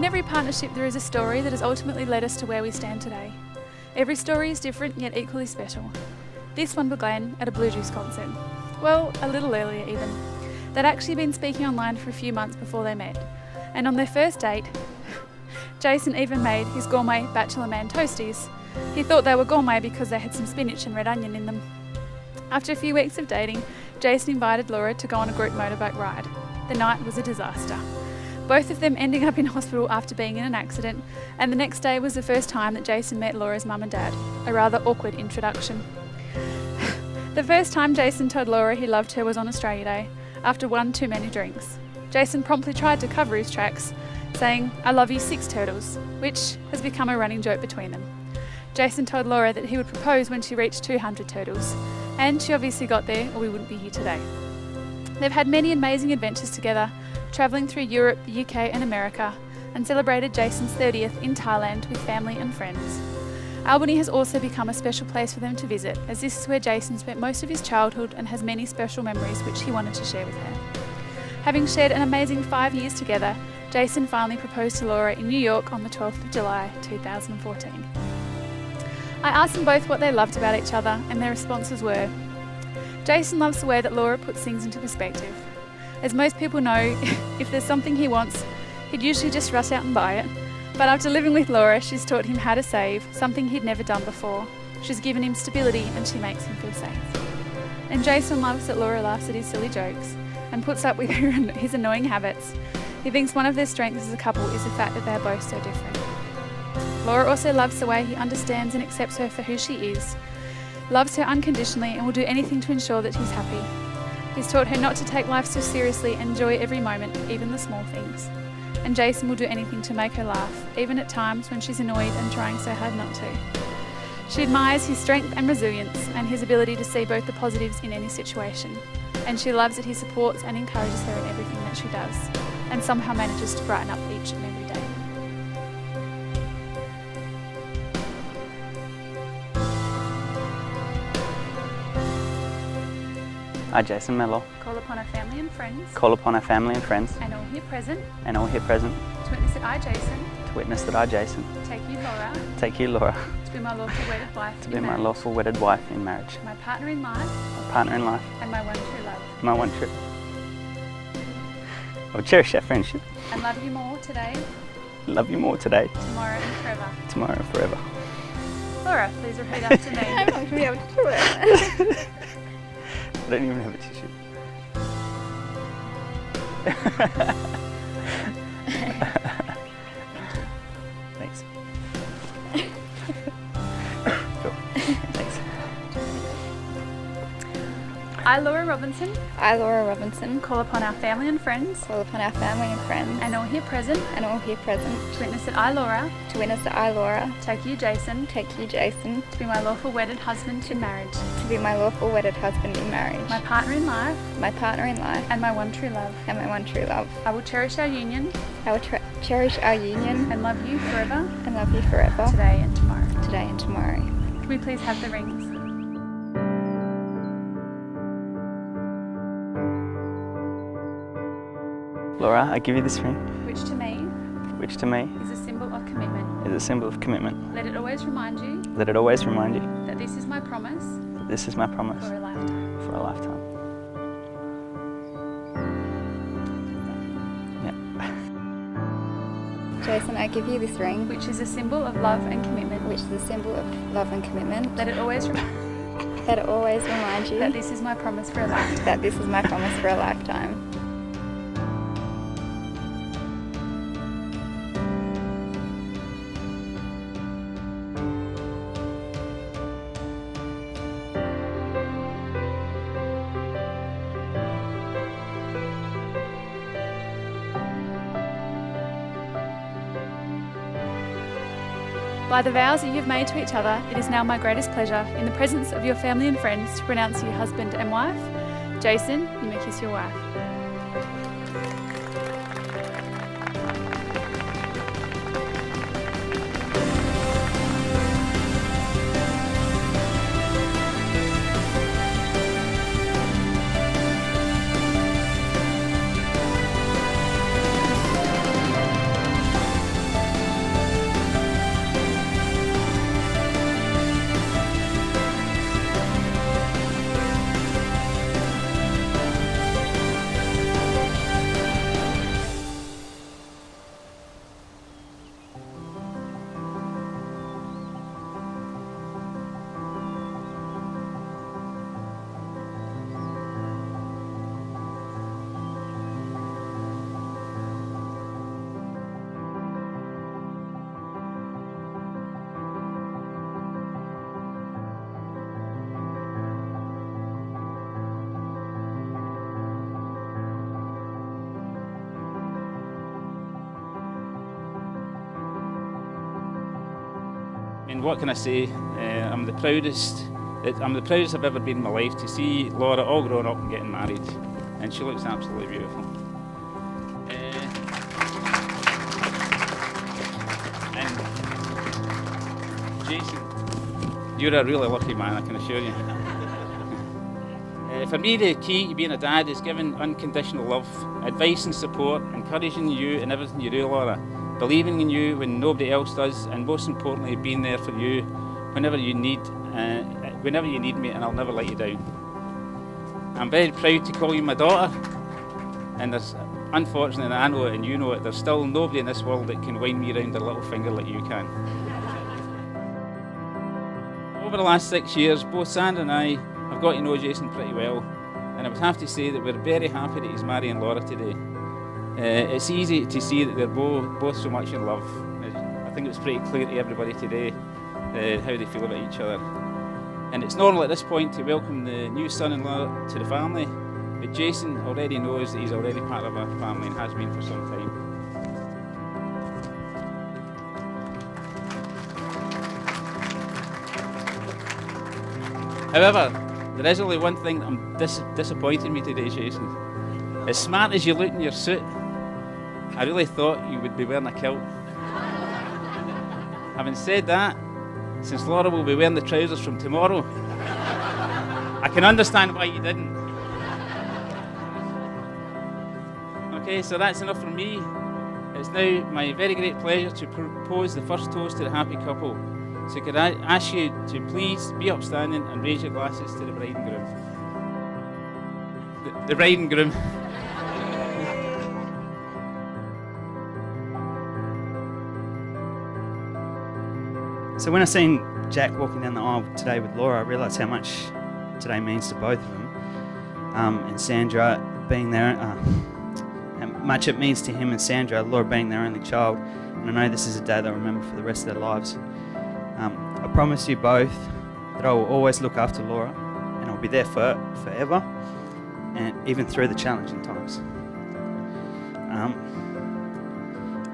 In every partnership there is a story that has ultimately led us to where we stand today. Every story is different yet equally special. This one began at a Blue Juice concert. Well, a little earlier even. They'd actually been speaking online for a few months before they met. And on their first date, Jason even made his gourmet Bachelor Man toasties. He thought they were gourmet because they had some spinach and red onion in them. After a few weeks of dating, Jason invited Laura to go on a group motorbike ride. The night was a disaster. Both of them ending up in hospital after being in an accident, and the next day was the first time that Jason met Laura's mum and dad, a rather awkward introduction. The first time Jason told Laura he loved her was on Australia Day, after one too many drinks. Jason promptly tried to cover his tracks, saying, "I love you 6 turtles," which has become a running joke between them. Jason told Laura that he would propose when she reached 200 turtles, and she obviously got there or we wouldn't be here today. They've had many amazing adventures together, travelling through Europe, the UK and America, and celebrated Jason's 30th in Thailand with family and friends. Albany has also become a special place for them to visit, as this is where Jason spent most of his childhood and has many special memories which he wanted to share with her. Having shared an amazing 5 years together, Jason finally proposed to Laura in New York on the 12th of July 2014. I asked them both what they loved about each other, and their responses were: Jason loves the way that Laura puts things into perspective. As most people know, if there's something he wants, he'd usually just rush out and buy it. But after living with Laura, she's taught him how to save, something he'd never done before. She's given him stability and she makes him feel safe. And Jason loves that Laura laughs at his silly jokes and puts up with his annoying habits. He thinks one of their strengths as a couple is the fact that they're both so different. Laura also loves the way he understands and accepts her for who she is, loves her unconditionally and will do anything to ensure that he's happy. He's taught her not to take life so seriously and enjoy every moment, even the small things. And Jason will do anything to make her laugh, even at times when she's annoyed and trying so hard not to. She admires his strength and resilience and his ability to see both the positives in any situation. And she loves that he supports and encourages her in everything that she does, and somehow manages to brighten up each and every day. I, Jason Mello, Call upon our family and friends. call upon our family and friends And all here present. and all here present To witness that I, Jason. to witness that I, Jason, Take you, Laura. take you, Laura, To be my lawful wedded wife. to be my lawful wedded wife in marriage, My partner in life. my partner in life, And my one true love. my one true. I will cherish our friendship, And love you more today, love you more today, tomorrow and forever. tomorrow, and forever. Laura, please repeat after me. I'm not going to be able to do it. I don't even have a tissue. Thanks. Cool. Thanks. I, Laura Robinson, I, Laura Robinson, call upon our family and friends. call upon our family and friends And all here present. and all here present To witness that I, Laura. to witness that I, Laura, Take you, Jason. take you, Jason, To be my lawful wedded husband in marriage. to be my lawful wedded husband in marriage, My partner in life. my partner in life, And my one true love. and my one true love. I will cherish our union. I will cherish our union And love you forever. and love you forever, Today and tomorrow. today and tomorrow. Can we please have the rings? Laura, I give you this ring, Which to me which to me is a symbol of commitment. is a symbol of commitment. Let it always remind you Let it always remind you that this is my promise that this is my promise for a lifetime. for a lifetime. Jason, I give you this ring, Which is a symbol of love and commitment. which is a symbol of love and commitment. Let it always remind Let it always remind you that this is my promise for a lifetime. that this is my promise for a lifetime. By the vows that you have made to each other, it is now my greatest pleasure, in the presence of your family and friends, to pronounce you husband and wife. Jason, you may kiss your wife. And what can I say? I'm the proudest I've ever been in my life to see Laura all grown up and getting married, and she looks absolutely beautiful. And Jason, you're a really lucky man, I can assure you. For me, the key to being a dad is giving unconditional love, advice and support, encouraging you in everything you do, Laura, believing in you when nobody else does, and most importantly, being there for you whenever you need me, and I'll never let you down. I'm very proud to call you my daughter, and there's, unfortunately, and I know it and you know it, there's still nobody in this world that can wind me around their little finger like you can. Over the last 6 years, both Sandra and I have got to know Jason pretty well, and I would have to say that we're very happy that he's marrying Laura today. It's easy to see that they're both so much in love. I think it was pretty clear to everybody today how they feel about each other. And it's normal at this point to welcome the new son-in-law to the family, but Jason already knows that he's already part of our family and has been for some time. However, there is only one thing that disappointed me today, Jason. As smart as you look in your suit, I really thought you would be wearing a kilt. Having said that, since Laura will be wearing the trousers from tomorrow, I can understand why you didn't. Okay, so that's enough from me. It's now my very great pleasure to propose the first toast to the happy couple. So could I ask you to please be upstanding and raise your glasses to the bride and groom. The bride and groom. So when I seen Jack walking down the aisle today with Laura, I realised how much today means to both of them. And Sandra being there, how much it means to him and Sandra, Laura being their only child. And I know this is a day they'll remember for the rest of their lives. I promise you both that I will always look after Laura, and I'll be there for forever, and even through the challenging times. I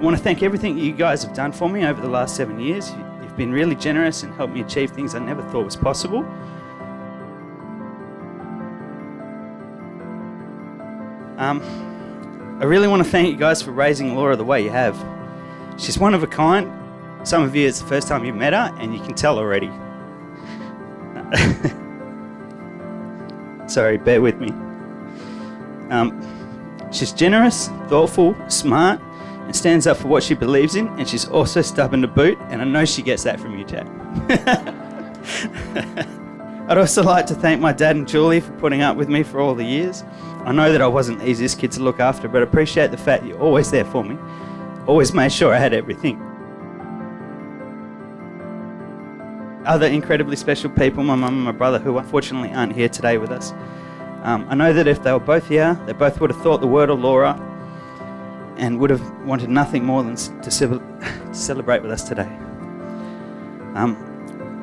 want to thank everything you guys have done for me over the last 7 years. You've been really generous and helped me achieve things I never thought was possible. I really want to thank you guys for raising Laura the way you have. She's one of a kind. Some of you, it's the first time you've met her, and you can tell already. Sorry, bear with me. She's generous, thoughtful, smart, and stands up for what she believes in, and she's also stubborn to boot, and I know she gets that from you, Jack. I'd also like to thank my dad and Julie for putting up with me for all the years. I know that I wasn't the easiest kid to look after, but I appreciate the fact you're always there for me. Always made sure I had everything. Other incredibly special people, my mum and my brother, who unfortunately aren't here today with us. I know that if they were both here, they both would have thought the word of Laura and would have wanted nothing more than to celebrate with us today.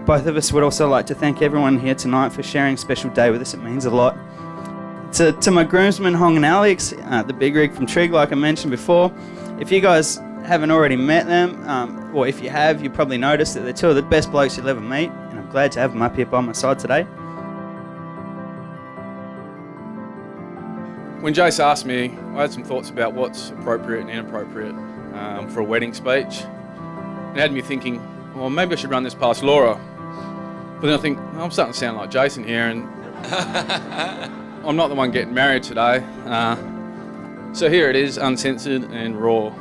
Both of us would also like to thank everyone here tonight for sharing a special day with us. It means a lot. To my groomsmen, Hong and Alex, the big rig from Trig, like I mentioned before, if you guys haven't already met them, or if you have, you probably noticed that they're two of the best blokes you'll ever meet, and I'm glad to have them up here by my side today. When Jace asked me, I had some thoughts about what's appropriate and inappropriate for a wedding speech. It had me thinking, well, maybe I should run this past Laura. But then I think, I'm starting to sound like Jason here, and I'm not the one getting married today. So here it is, uncensored and raw.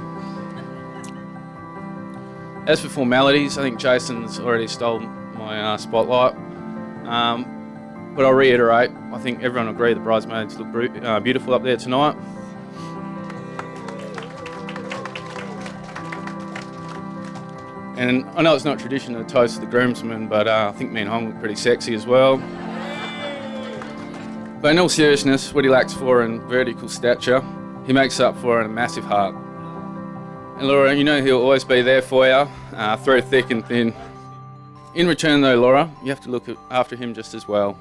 As for formalities, I think Jason's already stole my spotlight. But I'll reiterate, I think everyone will agree the bridesmaids look beautiful up there tonight. And I know it's not tradition to toast the groomsmen, but I think me and Hong look pretty sexy as well. But in all seriousness, what he lacks for in vertical stature, he makes up for in a massive heart. And Laura, you know he'll always be there for you, through thick and thin. In return though, Laura, you have to look after him just as well.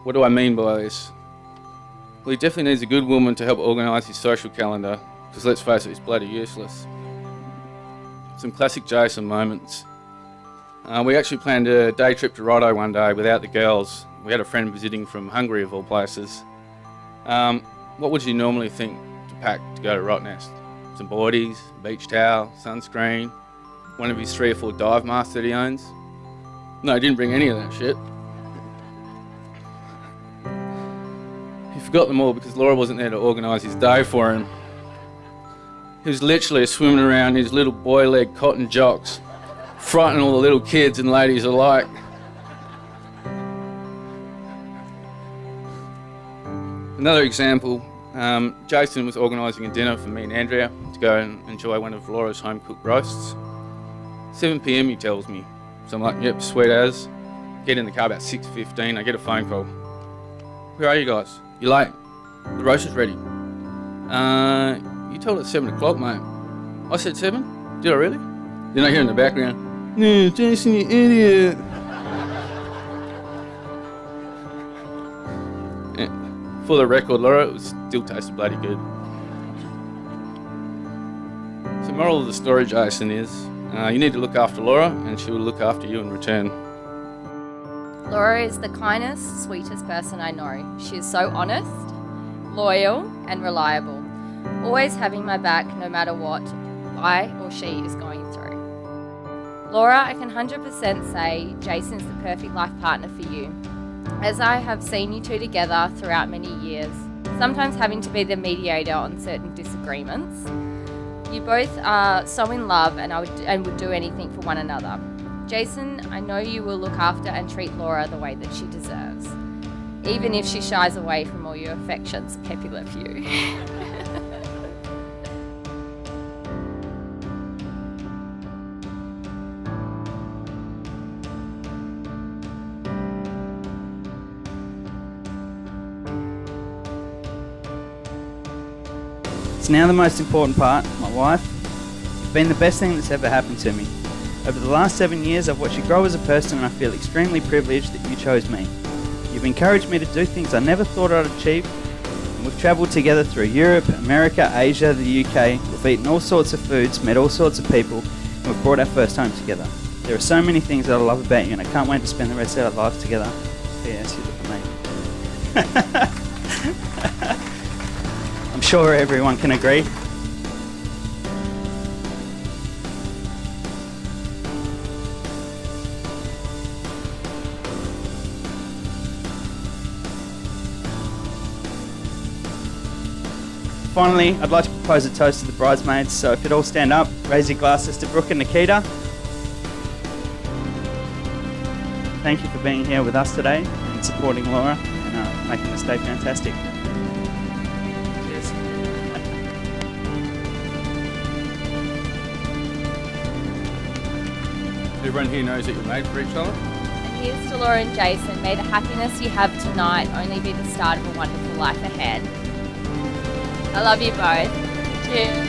What do I mean by this? Well, he definitely needs a good woman to help organise his social calendar, because let's face it, he's bloody useless. Some classic Jason moments. We actually planned a day trip to Roto one day without the girls. We had a friend visiting from Hungary, of all places. What would you normally think to pack to go to Rottnest? Some boardies, beach towel, sunscreen, one of his 3 or 4 dive masks that he owns. No, he didn't bring any of that shit. He forgot them all because Laura wasn't there to organise his day for him. He was literally swimming around in his little boy leg cotton jocks, frightening all the little kids and ladies alike. Another example, Jason was organising a dinner for me and Andrea to go and enjoy one of Laura's home-cooked roasts. 7 p.m. he tells me. So I'm like, yep, sweet as. Get in the car about 6:15, I get a phone call. Where are you guys? You're late. The roast is ready. You told us 7 o'clock, mate. I said 7? Did I really? Then I hear in the background, no, Jason, you idiot. For the record, Laura, it still tasted bloody good. So the moral of the story, Jason, is you need to look after Laura and she will look after you in return. Laura is the kindest, sweetest person I know. She is so honest, loyal and reliable, always having my back no matter what I or she is going through. Laura, I can 100% say Jason is the perfect life partner for you, as I have seen you two together throughout many years, sometimes having to be the mediator on certain disagreements. You both are so in love and would do anything for one another. Jason, I know you will look after and treat Laura the way that she deserves, even if she shies away from all your affections. Peppy love you. It's now the most important part, my wife. It's been the best thing that's ever happened to me. Over the last 7 years, I've watched you grow as a person and I feel extremely privileged that you chose me. You've encouraged me to do things I never thought I'd achieve, and we've travelled together through Europe, America, Asia, the UK. We've eaten all sorts of foods, met all sorts of people, and we've brought our first home together. There are so many things that I love about you and I can't wait to spend the rest of our lives together. P.S. You look amazing. I'm sure everyone can agree. Finally, I'd like to propose a toast to the bridesmaids, so if you'd all stand up, raise your glasses to Brooke and Nikita. Thank you for being here with us today and supporting Laura and making this day fantastic. Cheers. Everyone here knows that you're made for each other. And here's to Laura and Jason. May the happiness you have tonight only be the start of a wonderful life ahead. I love you both. Cheers.